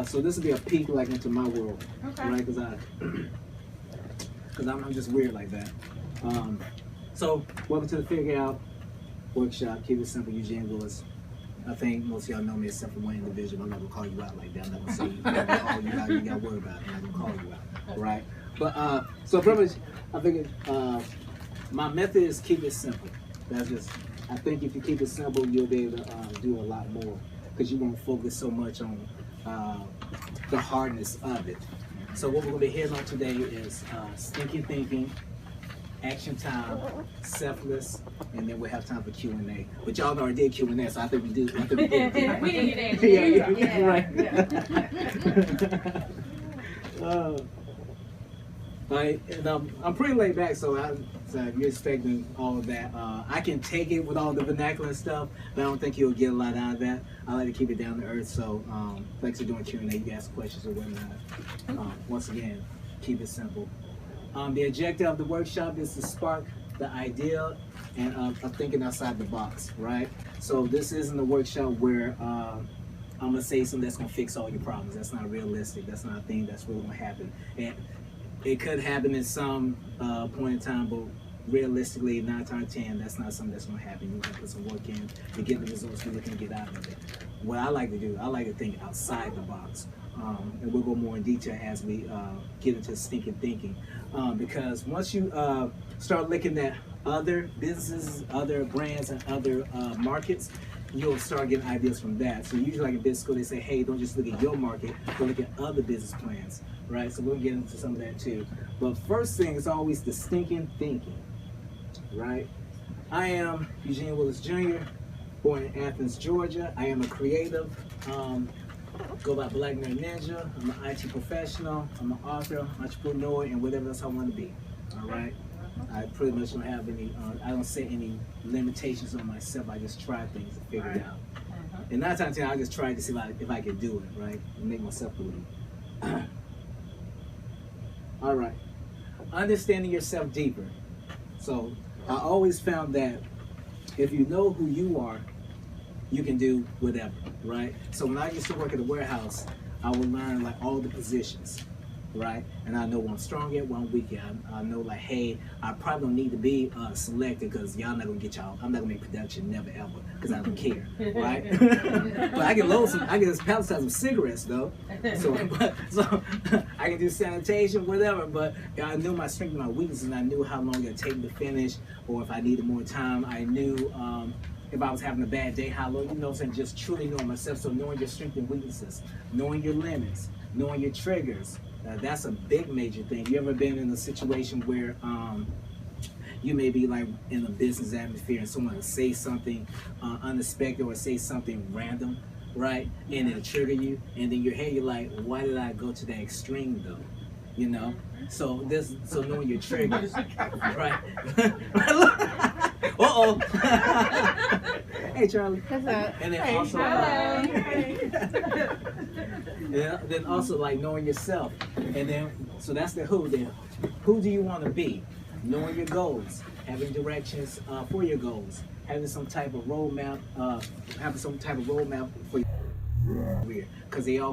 So this will be a peek like into my world, right? Because I'm just weird like that. So welcome to the Figure Out workshop. Keep it simple, Eugene, Willis. I think most of y'all know me except for one individual. I'm not gonna call you out like that. I'm not gonna say you all you got. You got to worry about it. I'm not gonna call you out, right? But so pretty much, I think my method is keep it simple. That's just. I think if you keep it simple, you'll be able to do a lot more because you won't focus so much on the hardness of it. So what we're gonna be hitting on today is Stinky Thinking, Action Time, Selfless, and then we'll have time for Q&A. But y'all already did Q&A, so I think we do. I think we did. We didn't get Yeah, right. Right, and I'm pretty laid back, so you're expecting all of that. I can take it with all the vernacular stuff, but I don't think you'll get a lot out of that. I like to keep it down to earth, so thanks for doing Q&A. You can ask questions or whatnot. Once again, keep it simple. The objective of the workshop is to spark the idea and of thinking outside the box, right? So this isn't a workshop where I'm gonna say something that's gonna fix all your problems. That's not realistic. That's not a thing that's really gonna happen. And it could happen at some point in time, but realistically, 9 times 10, that's not something that's gonna happen. You have to put some work in to get the results you're looking to get out of it. What I like to do, I like to think outside the box. And we'll go more in detail as we get into Stinking Thinking. Because once you start looking at other businesses, other brands, and other markets, you'll start getting ideas from that. So usually like in business school, they say, hey, don't just look at your market, but look at other business plans, right? So we'll get into some of that too. But first thing is always the Stinking Thinking, right? I am Eugene Willis Jr., born in Athens, Georgia. I am a creative. Go by Black Nerd Ninja. I'm an IT professional. I'm an author, entrepreneur, and whatever else I want to be. All right. I pretty much don't have any. I don't set any limitations on myself. I just try things and figure it out. And 9 times 10, I just try to see if I can do it, right, and make myself believe. All right. Understanding yourself deeper. So I always found that if you know who you are, you can do whatever, right? So when I used to work at a warehouse, I would learn like all the positions, right? And I know what I'm strong at, what I'm weak at. I know like, hey, I probably don't need to be selected because y'all not gonna get y'all. I'm not gonna make production, never ever, because I don't care, right? But I can load some. I can just palletize some cigarettes though. So I can do sanitation, whatever. But I knew my strength and my weaknesses, and I knew how long it'd take me to finish, or if I needed more time. I knew. If I was having a bad day, how long, you know what I'm saying, just truly knowing myself. So knowing your strengths and weaknesses, knowing your limits, knowing your triggers, that's a big major thing. You ever been in a situation where you may be like in a business atmosphere and someone will say something unexpected or say something random, right? And it'll trigger you, and then your head, you're like, why did I go to that extreme though? You know? So knowing your triggers, right? Uh-oh. Hey, Charlie. What's up? And then Hey, also, then also like knowing yourself. And then, so that's the who. Then, who do you want to be? Knowing your goals, having directions for your goals, having some type of roadmap, for your career, because they all go